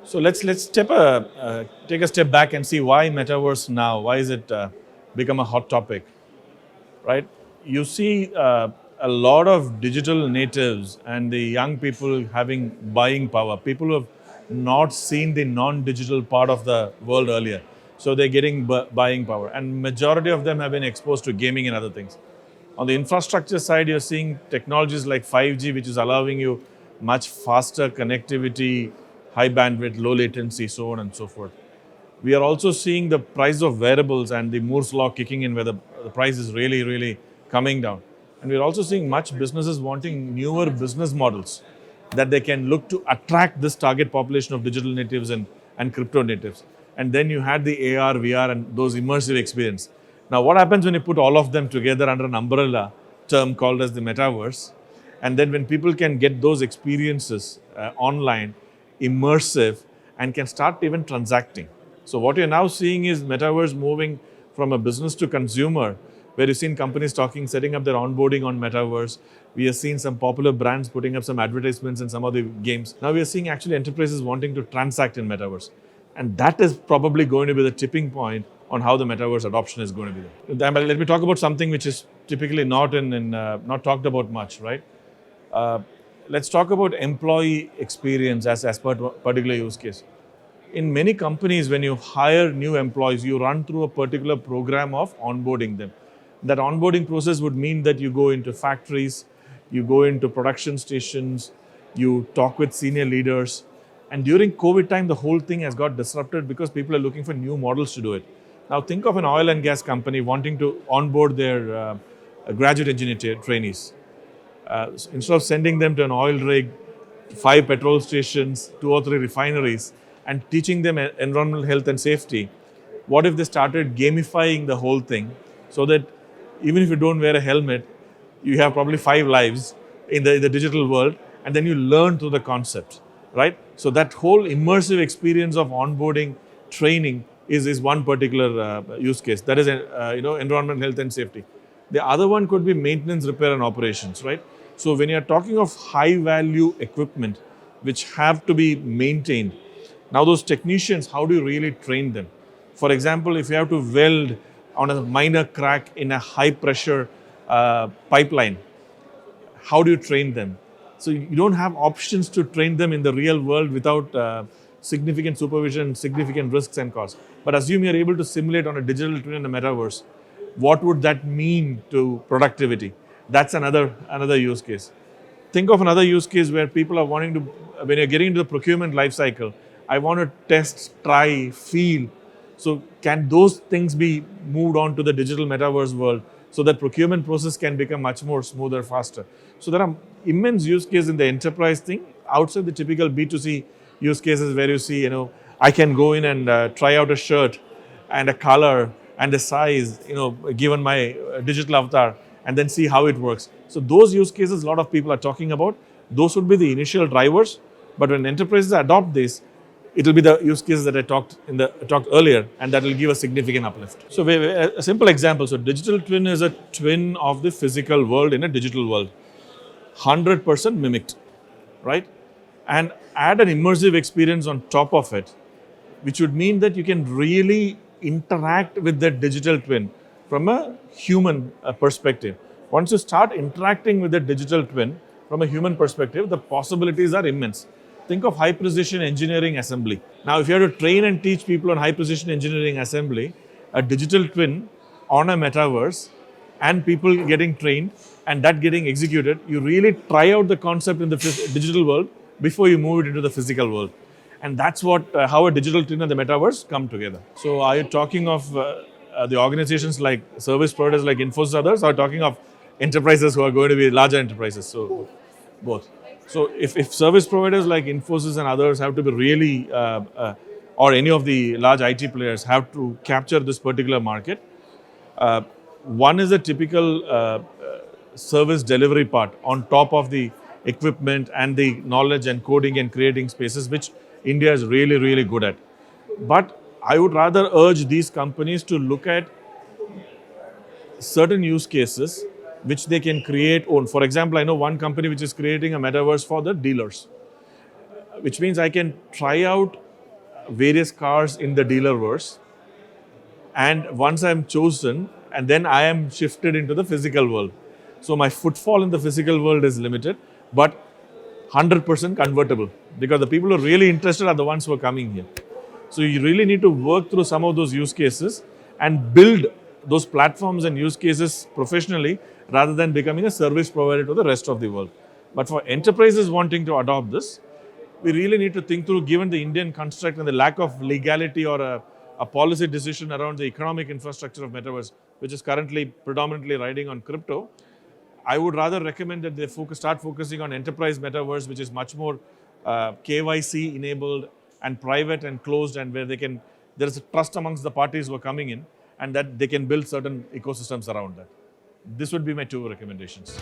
So let's take a step back and see why metaverse now. Why is it become a hot topic, right? You see a lot of digital natives and the young people having buying power. People who have not seen the non-digital part of the world earlier, so they're getting buying power, and majority of them have been exposed to gaming and other things. On the infrastructure side, you're seeing technologies like 5G, which is allowing you much faster connectivity, high bandwidth, low latency, so on and so forth. We are also seeing the price of wearables and the Moore's law kicking in, where the price is really, really coming down. And we're also seeing much businesses wanting newer business models that they can look to attract this target population of digital natives and crypto natives. And then you had the AR, VR, and those immersive experience. Now, what happens when you put all of them together under an umbrella term called as the metaverse? And then when people can get those experiences online, immersive, and can start even transacting. So what you're now seeing is metaverse moving from a business to consumer, where you've seen companies setting up their onboarding on metaverse. We have seen some popular brands putting up some advertisements in some of the games. Now we are seeing actually enterprises wanting to transact in metaverse. And that is probably going to be the tipping point on how the metaverse adoption is going to be there. Let me talk about something which is typically not talked about much, right? Let's talk about employee experience as per particular use case. In many companies, when you hire new employees, you run through a particular program of onboarding them. That onboarding process would mean that you go into factories, you go into production stations, you talk with senior leaders. And during COVID time, the whole thing has got disrupted because people are looking for new models to do it. Now think of an oil and gas company wanting to onboard their graduate engineer trainees. Instead of sending them to an oil rig, 5 petrol stations, 2 or 3 refineries, and teaching them environmental health and safety, what if they started gamifying the whole thing so that even if you don't wear a helmet, you have probably 5 lives in the digital world, and then you learn through the concept, right? So that whole immersive experience of onboarding training is one particular use case. That is environmental health and safety. The other one could be maintenance, repair, and operations, right? So when you're talking of high value equipment which have to be maintained, now those technicians, how do you really train them? For example, if you have to weld on a minor crack in a high pressure pipeline, how do you train them? So you don't have options to train them in the real world without significant supervision, significant risks and costs. But assume you're able to simulate on a digital twin in the metaverse, what would that mean to productivity? That's another use case. Think of another use case where people are wanting to, when you're getting into the procurement life cycle, I want to test, try, feel. So can those things be moved on to the digital metaverse world so that procurement process can become much more smoother, faster? So there are immense use cases in the enterprise thing outside the typical B2C use cases where you see, I can go in and try out a shirt and a color and a size, given my digital avatar, and then see how it works. So those use cases a lot of people are talking about. Those would be the initial drivers. But when enterprises adopt this, it will be the use cases that I talked earlier, and that will give a significant uplift. So a simple example. So digital twin is a twin of the physical world in a digital world. 100% mimicked, right? And add an immersive experience on top of it, which would mean that you can really interact with the digital twin from a human perspective. Once you start interacting with the digital twin from a human perspective, the possibilities are immense. Think of high precision engineering assembly. Now, if you have to train and teach people on high precision engineering assembly, a digital twin on a metaverse, and people getting trained and that getting executed, you really try out the concept in the digital world before you move it into the physical world. And that's how a digital twin and the metaverse come together. So are you talking of the organizations like service providers like Infosys others, or talking of enterprises who are going to be larger enterprises? So both. So if service providers like Infosys and others have to be really, or any of the large IT players have to capture this particular market, one is a typical service delivery part on top of the equipment and the knowledge and coding and creating spaces, which India is really, really good at. But I would rather urge these companies to look at certain use cases which they can create own. For example, I know one company which is creating a metaverse for the dealers, which means I can try out various cars in the dealerverse. And once I'm chosen, and then I am shifted into the physical world. So my footfall in the physical world is limited, but 100% convertible, because the people who are really interested are the ones who are coming here. So you really need to work through some of those use cases and build those platforms and use cases professionally rather than becoming a service provider to the rest of the world. But for enterprises wanting to adopt this, we really need to think through, given the Indian construct and the lack of legality or a policy decision around the economic infrastructure of Metaverse, which is currently predominantly riding on crypto. I would rather recommend that they start focusing on enterprise Metaverse, which is much more KYC enabled and private and closed, and where there is a trust amongst the parties who are coming in, and that they can build certain ecosystems around that. This would be my two recommendations.